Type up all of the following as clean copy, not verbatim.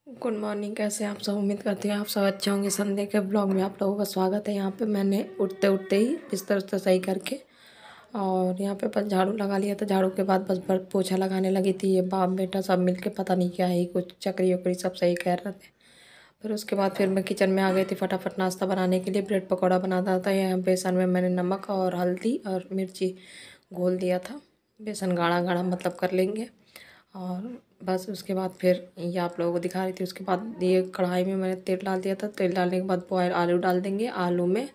Good morning. कैसे हैं आप सब? उम्मीद करती हैं आप सब अच्छे होंगे। संडे के ब्लॉग में आप लोगों का स्वागत है। यहाँ पे मैंने उठते उठते ही बिस्तर उस्तर सही करके और यहाँ पे बस झाड़ू लगा लिया था। झाड़ू के बाद बस पोछा लगाने लगी थी। ये बाप बेटा सब मिलके पता नहीं क्या है, कुछ चकरी वकरी सब सही कर रहे थे। फिर उसके बाद फिर मैं किचन में आ गई थी फटाफट नाश्ता बनाने के लिए। ब्रेड पकौड़ा बनाता था। यहाँ बेसन में मैंने नमक और हल्दी और मिर्ची घोल दिया था। बेसन गाढ़ा गाढ़ा मतलब कर लेंगे। और बस उसके बाद फिर ये आप लोगों को दिखा रही थी। उसके बाद ये कढ़ाई में मैंने तेल डाल दिया था। तेल डालने के बाद बॉयल आलू डाल देंगे। आलू में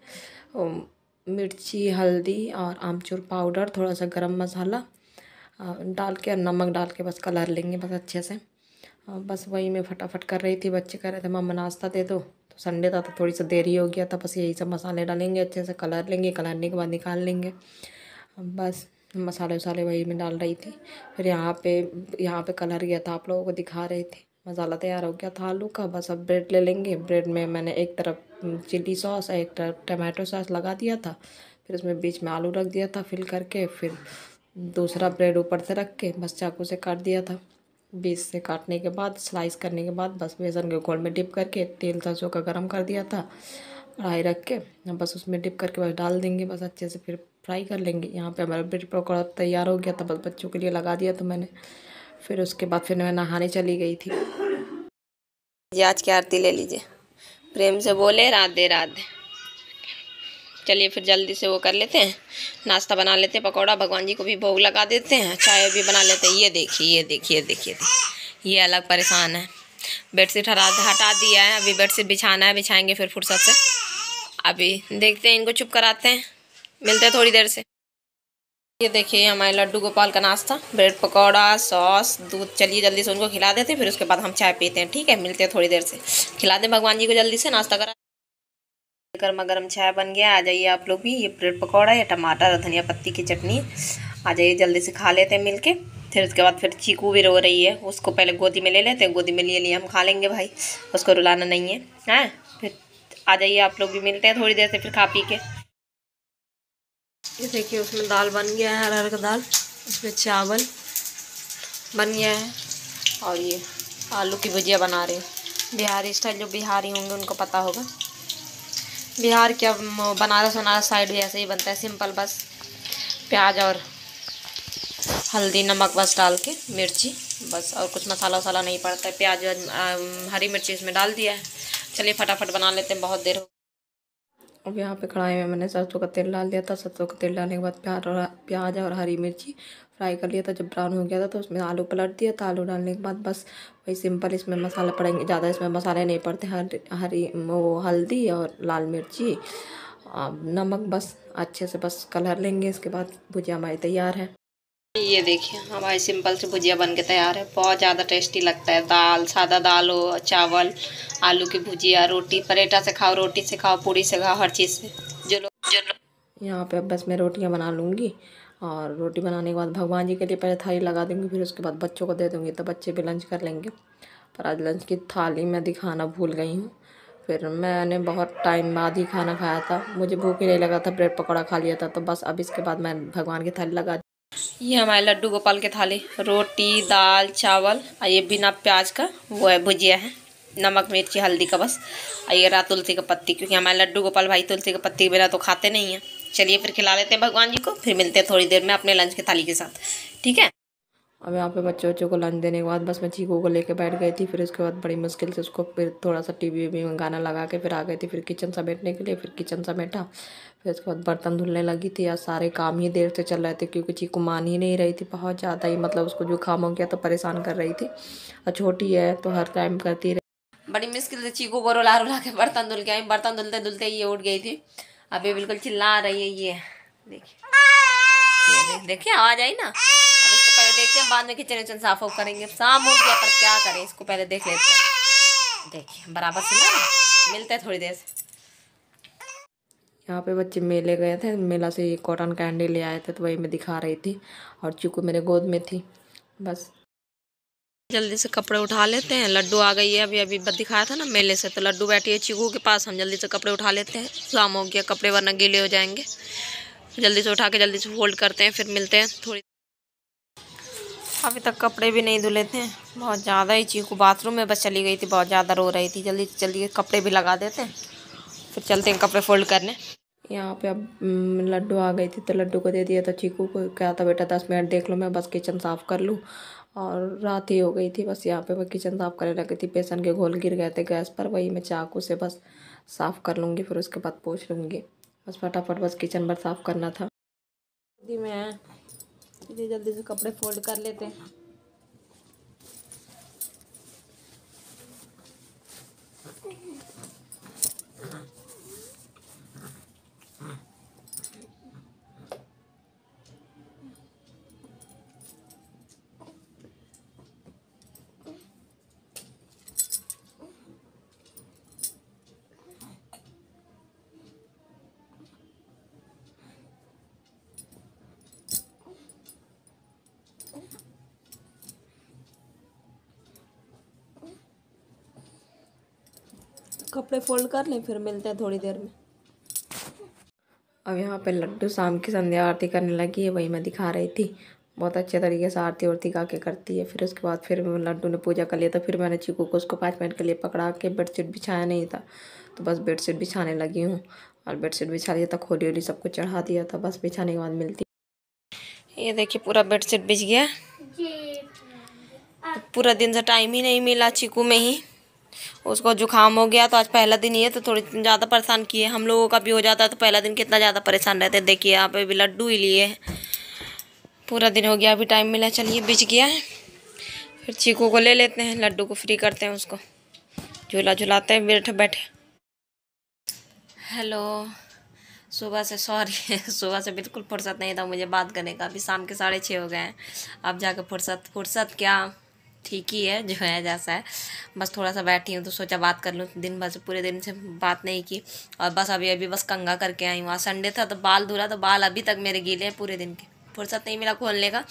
मिर्ची, हल्दी और आमचूर पाउडर, थोड़ा सा गरम मसाला डाल के और नमक डाल के बस कलर लेंगे बस अच्छे से। बस वही मैं फटाफट कर रही थी। बच्चे कह रहे थे मम्मा नाश्ता दे दो, तो संडे था तो थोड़ी सी देरी हो गया था। बस यही सब मसाले डालेंगे, अच्छे से कलर लेंगे। कलरने के बाद निकाल लेंगे। बस मसाले वसाले वही मैं डाल रही थी। फिर यहाँ पे कलर गया था, आप लोगों को दिखा रहे थे। मसाला तैयार हो गया था आलू का। बस अब ब्रेड ले लेंगे। ब्रेड में मैंने एक तरफ चिली सॉस, एक तरफ टमाटो सॉस लगा दिया था। फिर उसमें बीच में आलू रख दिया था फिल करके। फिर दूसरा ब्रेड ऊपर से रख के बस चाकू से काट दिया था। बीच से काटने के बाद स्लाइस करने के बाद बस बेसन के घोल में डिप करके तेल सरसों का गरम कर दिया था। कढ़ाई रख के बस उसमें डिप करके बस डाल देंगे। बस अच्छे से फिर फ्राई कर लेंगे। यहाँ पे हमारा ब्रेड पकौड़ा तैयार हो गया था। बस बच्चों के लिए लगा दिया था मैंने। फिर उसके बाद फिर मैं नहाने चली गई थी। जी आज की आरती ले लीजिए। प्रेम से बोले राधे राधे। चलिए फिर जल्दी से वो कर लेते हैं, नाश्ता बना लेते हैं। पकौड़ा भगवान जी को भी भोग लगा देते हैं, चाय भी बना लेते हैं। ये देखिए ये देखिए देखिए ये अलग परेशान है। बेडशीट हटा दिया है, अभी बेडशीट बिछाना है, बिछाएंगे फिर फुर्सत से। अभी देखते हैं, इनको चुप कराते हैं, मिलते हैं थोड़ी देर से। ये देखिए हमारे लड्डू गोपाल का नाश्ता, ब्रेड पकौड़ा, सॉस, दूध। चलिए जल्दी से उनको खिला देते हैं, फिर उसके बाद हम चाय पीते हैं। ठीक है, मिलते हैं थोड़ी देर से। खिला दें भगवान जी को, जल्दी से नाश्ता करा। गर्मा गर्म चाय बन गया। आ जाइए आप लोग भी। ये ब्रेड पकौड़ा, ये टमाटर और धनिया पत्ती की चटनी। आ जाइए जल्दी से खा लेते हैं मिलके। फिर उसके बाद फिर चीकू भी रो रही है, उसको पहले गोदी में ले लेते हैं। गोदी में लिए हम खा लेंगे भाई, उसको रुलाना नहीं है। हाँ फिर आ जाइए आप लोग भी, मिलते हैं थोड़ी देर से फिर खा पी के। ये देखिए उसमें दाल बन गया है, अरहर का दाल। उसमें चावल बन गया है और ये आलू की भुजिया बना रहे हैं बिहारी स्टाइल। जो बिहारी होंगे उनको पता होगा। बिहार क्या, बनारस वनारस साइड भी ऐसे ही बनता है, सिंपल। बस प्याज और हल्दी नमक बस डाल के, मिर्ची बस, और कुछ मसाला वसाला नहीं पड़ता है। प्याज हरी मिर्ची इसमें डाल दिया है। चलिए फटाफट बना लेते हैं, बहुत देर हो। अब यहाँ पे कढ़ाई में मैंने सरसों का तेल डाल दिया था। सरसों का तेल डालने के बाद प्याज और हरी मिर्ची फ्राई कर लिया था। जब ब्राउन हो गया था तो उसमें आलू पलट दिया था। आलू डालने के बाद बस वही सिंपल इसमें मसाला पड़ेंगे, ज़्यादा इसमें मसाले नहीं पड़ते। वो हल्दी और लाल मिर्ची, नमक, बस अच्छे से बस कलर लेंगे। इसके बाद भुजिया हमारी तैयार है। ये देखिए हमारी सिंपल से भुजिया बन के तैयार है। बहुत ज़्यादा टेस्टी लगता है। दाल, सादा दाल हो, चावल, आलू की भुजिया, रोटी, पराठा से खाओ, रोटी से खाओ, पूड़ी से खाओ, हर चीज़ से। जो लोग यहाँ पे अब बस मैं रोटियाँ बना लूँगी। और रोटी बनाने के बाद भगवान जी के लिए पहले थाली लगा दूँगी, फिर उसके बाद बच्चों को दे दूँगी, तो बच्चे भी लंच कर लेंगे। पर आज लंच की थाली मैं दिखाना भूल गई हूँ। फिर मैंने बहुत टाइम बाद ही खाना खाया था, मुझे भूख ही नहीं लगा था। ब्रेड पकौड़ा खा लिया था, तो बस अब इसके बाद मैं भगवान की थाली लगा। ये हमारे लड्डू गोपाल के थाली, रोटी, दाल, चावल, और ये बिना प्याज का वो है भुजिया है, नमक मिर्ची हल्दी का बस। और ये रहा तुलसी का पत्ती, क्योंकि हमारे लड्डू गोपाल भाई तुलसी का पत्ती बिना तो खाते नहीं हैं। चलिए फिर खिला लेते हैं भगवान जी को, फिर मिलते हैं थोड़ी देर में अपने लंच की थाली के साथ। ठीक है। अब यहाँ पे बच्चों को लंच देने के बाद बस मैं चीकू को लेके बैठ गई थी। फिर उसके बाद बड़ी मुश्किल से उसको फिर थोड़ा सा टीवी में गाना लगा के फिर आ गई थी। फिर किचन समेटने के लिए, फिर किचन समेटा। फिर उसके बाद बर्तन धुलने लगी थी। या सारे काम ही देर से चल रहे थे, क्योंकि चीकू मान ही नहीं रही थी बहुत ज़्यादा ही, मतलब उसको जुकाम हो गया तो परेशान कर रही थी। और छोटी है तो हर टाइम करती रही। बड़ी मुश्किल से चीकू को रुला रुला के बर्तन धुल के आई। बर्तन धुलते धुलते ये उठ गई थी। अभी बिल्कुल चिल्ला रही है। ये देखिए, ये देखिए आवाज आई ना। अब इसको पहले देखते हैं, बाद में किचन विचन साफ ऑफ करेंगे। शाम हो गया पर क्या करें, इसको पहले देख लेते हैं। देखिए बराबर चिल्ला रही है। मिलते हैं थोड़ी देर से। यहाँ पे बच्चे मेले गए थे, मेला से ये कॉटन कैंडी ले आए थे, तो वही मैं दिखा रही थी। और चीकू मेरे गोद में थी। बस जल्दी से कपड़े उठा लेते हैं। लड्डू आ गई है, अभी अभी दिखाया था ना मेले से, तो लड्डू बैठी है चीकू के पास। हम जल्दी से कपड़े उठा लेते हैं, शाम हो गया, कपड़े वरना गीले हो जाएंगे। जल्दी से उठा के जल्दी से फोल्ड करते हैं, फिर मिलते हैं थोड़ी। अभी तक कपड़े भी नहीं धुले थे, बहुत ज़्यादा ही चीकू बाथरूम में बस चली गई थी, बहुत ज़्यादा रो रही थी। जल्दी जल्दी कपड़े भी लगा देते हैं, फिर चलते हैं कपड़े फोल्ड करने। यहाँ पे अब लड्डू आ गई थी तो लड्डू को दे दिया था। चीकू को क्या था, बेटा 10 मिनट देख लो, मैं बस किचन साफ़ कर लूँ। और रात ही हो गई थी, बस यहाँ पे मैं किचन साफ़ करने लगी थी। बेसन के घोल गिर गए थे गैस पर, वही मैं चाकू से बस साफ़ कर लूँगी, फिर उसके बाद पोंछ लूँगी। बस फटाफट बस किचन पर साफ़ करना था। जल्दी में जल्दी से कपड़े फोल्ड कर लेते हैं। कपड़े फोल्ड कर लें, फिर मिलते हैं थोड़ी देर में। अब यहाँ पे लड्डू शाम की संध्या आरती करने लगी है, वही मैं दिखा रही थी। बहुत अच्छे तरीके से आरती वारती गा के करती है। फिर उसके बाद फिर लड्डू ने पूजा कर लिया, तो फिर मैंने चीकू को उसको 5 मिनट के लिए पकड़ा के बेडशीट बिछाया नहीं था, तो बस बेडशीट बिछाने लगी हूँ। और बेडशीट बिछा लिया था, खोली वोली सब कुछ चढ़ा दिया था, बस बिछाने के बाद मिलती। ये देखिए पूरा बेडशीट बिछ गया। पूरा दिन से टाइम ही नहीं मिला चीकू में ही, उसको जुकाम हो गया तो आज पहला दिन ही है, तो थोड़ी ज़्यादा परेशान किए। हम लोगों का भी हो जाता है तो पहला दिन कितना ज़्यादा परेशान रहते हैं। देखिए यहाँ पे भी लड्डू ही लिए हैं, पूरा दिन हो गया, अभी टाइम मिला। चलिए बिछ गया है, फिर चीकू को ले लेते हैं, लड्डू को फ्री करते हैं, उसको झूला झुलाते हैं बैठे बैठे। हेलो, सुबह से सॉरी सुबह से बिल्कुल फुर्सत नहीं था मुझे बात करने का। अभी शाम के 6:30 हो गए हैं, अब जाकर फुर्सत क्या, ठीक ही है जो है जैसा है। बस थोड़ा सा बैठी हूँ तो सोचा बात कर लूँ, दिन भर से पूरे दिन से बात नहीं की। और बस अभी बस कंघा करके आई हूँ। आज संडे था तो बाल धुला, तो बाल अभी तक मेरे गीले हैं पूरे दिन के। फुर्सत नहीं मिला खोलने का,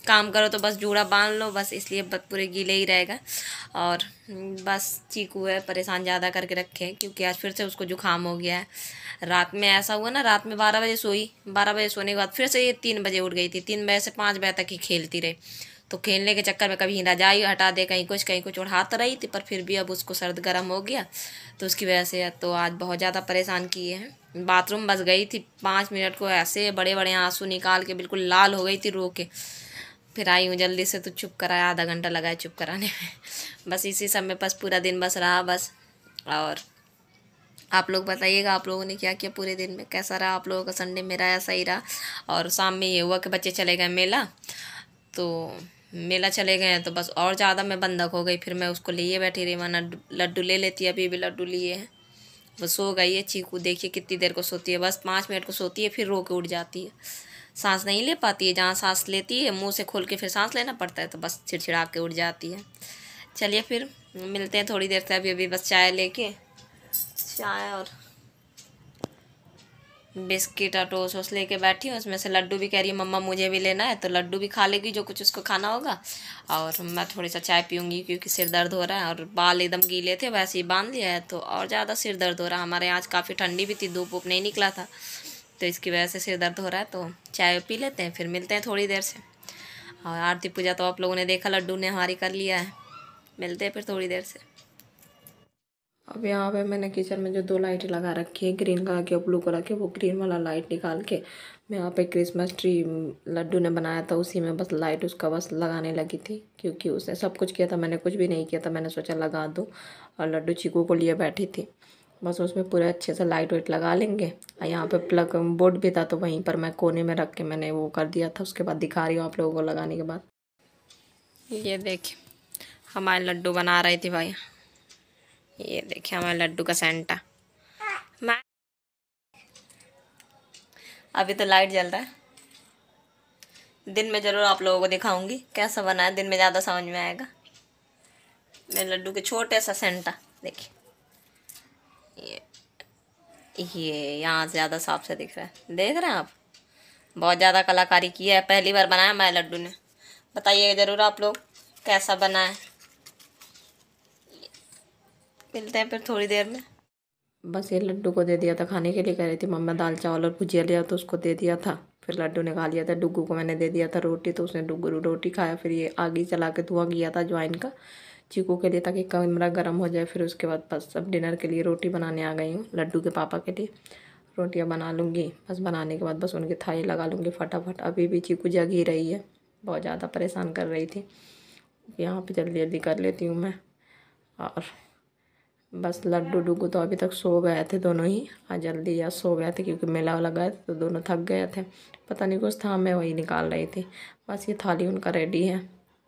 काम करो तो बस जूड़ा बांध लो, बस इसलिए पूरे गीले ही रहेगा। और बस चीकू है परेशान ज़्यादा करके रखे हैं, क्योंकि आज फिर से उसको जुकाम हो गया है। रात में ऐसा हुआ ना, रात में 12 बजे सोई, 12 बजे सोने के बाद फिर से ये 3 बजे उठ गई थी। 3 बजे से 5 बजे तक ही खेलती रही, तो खेलने के चक्कर में कभी रजाई हटा दे, कहीं कुछ उठाता रही थी, पर फिर भी अब उसको सर्द गर्म हो गया, तो उसकी वजह से तो आज बहुत ज़्यादा परेशान किए हैं। बाथरूम बस गई थी 5 मिनट को, ऐसे बड़े बड़े आंसू निकाल के बिल्कुल लाल हो गई थी रो के। फिर आई हूँ जल्दी से, तो चुप कराया, आधा घंटा लगा है चुप कराने में। बस इसी सब में बस पूरा दिन बस रहा बस। और आप लोग बताइएगा, आप लोगों ने क्या किया पूरे दिन में, कैसा रहा आप लोगों का संडे? मेरा ऐसा ही रहा। और शाम में ये हुआ कि बच्चे चले गए मेला, तो मेला चले गए हैं तो बस और ज़्यादा मैं बंधक हो गई। फिर मैं उसको लिए बैठी रही, वरना लड्डू ले लेती है, अभी भी लड्डू लिए हैं। वो सो गई है चीकू, देखिए कितनी देर को सोती है, बस 5 मिनट को सोती है, फिर रो के उठ जाती है। सांस नहीं ले पाती है, जहाँ सांस लेती है मुंह से खोल के फिर सांस लेना पड़ता है, तो बस चिड़चिड़ा के उठ जाती है। चलिए फिर मिलते हैं थोड़ी देर से। अभी बस चाय लेके, चाय और बिस्किट और टोस्ट वोस्ट लेके बैठी हूँ। उसमें से लड्डू भी कह रही है मम्मा मुझे भी लेना है, तो लड्डू भी खा लेगी जो कुछ उसको खाना होगा। और मैं थोड़ी सा चाय पीऊँगी, क्योंकि सिर दर्द हो रहा है, और बाल एकदम गीले थे, वैसे ही बांध लिया है तो और ज़्यादा सिर दर्द हो रहा है। हमारे यहाँ आज काफ़ी ठंडी भी थी, धूप वूप नहीं निकला था, तो इसकी वजह से सिर दर्द हो रहा है। तो चाय पी लेते हैं, फिर मिलते हैं थोड़ी देर से। और आरती पूजा तो आप लोगों ने देखा, लड्डू ने हमारी कर लिया है। मिलते हैं फिर थोड़ी देर से। अब यहाँ पे मैंने किचन में जो 2 लाइटें लगा रखी है, ग्रीन कलर की और ब्लू कलर की, वो ग्रीन वाला लाइट निकाल के मैं यहाँ पे क्रिसमस ट्री लड्डू ने बनाया था, उसी में बस लाइट उसका बस लगाने लगी थी। क्योंकि उसने सब कुछ किया था, मैंने कुछ भी नहीं किया था, मैंने सोचा लगा दूँ। और लड्डू चीकू को लिए बैठी थी, बस उसमें पूरे अच्छे से लाइट वाइट लगा लेंगे। और यहाँ पे प्लग बोर्ड भी था, तो वहीं पर मैं कोने में रख के मैंने वो कर दिया था। उसके बाद दिखा रही हूँ आप लोगों को लगाने के बाद। ये देखिए हमारे लड्डू बना रही थी भाई, ये देखिए हमारे लड्डू का सेंटा। मैं अभी तो लाइट जल रहा है, दिन में ज़रूर आप लोगों को दिखाऊंगी कैसा बना है, दिन में ज़्यादा समझ में आएगा। मेरे लड्डू के छोटे सा सेंटा देखिए, ये यहाँ से ज़्यादा साफ से दिख रहा है, देख रहे हैं आप? बहुत ज़्यादा कलाकारी की है, पहली बार बनाया हमारे लड्डू ने। बताइएगा ज़रूर आप लोग कैसा बना है। मिलते हैं फिर थोड़ी देर में। बस ये लड्डू को दे दिया था खाने के लिए, कह रही थी मम्मा दाल चावल और भुजिया लिया, तो उसको दे दिया था। फिर लड्डू ने खा लिया था। डुग्गू को मैंने दे दिया था रोटी, तो उसने डुग्गू रोटी खाया। फिर ये आगे चला के धुआं किया था ज्वाइन का चीकू के लिए, ताकि कमरा गर्म हो जाए। फिर उसके बाद बस अब डिनर के लिए रोटी बनाने आ गई हूँ। लड्डू के पापा के लिए रोटियाँ बना लूँगी। बस बनाने के बाद बस उनकी थाली लगा लूँगी फटाफट। अभी भी चीकू जग ही रही है, बहुत ज़्यादा परेशान कर रही थी। यहाँ पे जल्दी जल्दी कर लेती हूँ मैं। और बस लड्डू डुग्गू तो अभी तक सो गए थे दोनों ही। आज जल्दी या सो गए थे क्योंकि मेला लगा था, तो दोनों थक गए थे। पता नहीं कुछ था, मैं वही निकाल रही थी। बस ये थाली उनका रेडी है,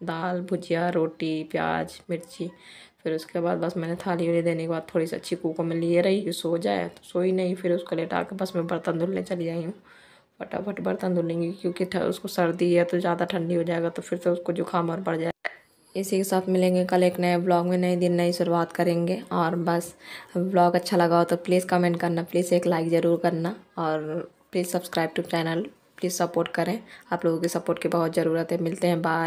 दाल भुजिया रोटी प्याज मिर्ची। फिर उसके बाद बस मैंने थाली वाली देने के बाद थोड़ी सी चीकू को मैं लिए रही कि सो जाए, तो सोई नहीं। फिर उसको लेटा के बस मैं बर्तन धुलने चली आई हूँ। फटाफट बर्तन धुलेंगी क्योंकि उसको सर्दी है, तो ज़्यादा ठंडी हो जाएगा तो फिर तो उसको जुकाम और बढ़ जाएगा। इसी के साथ मिलेंगे कल एक नए ब्लॉग में, नए दिन नई शुरुआत करेंगे। और बस ब्लॉग अच्छा लगा हो तो प्लीज़ कमेंट करना, प्लीज़ एक लाइक ज़रूर करना, और please subscribe to channel, please support करें। आप लोगों की सपोर्ट की बहुत ज़रूरत है। मिलते हैं, बाय।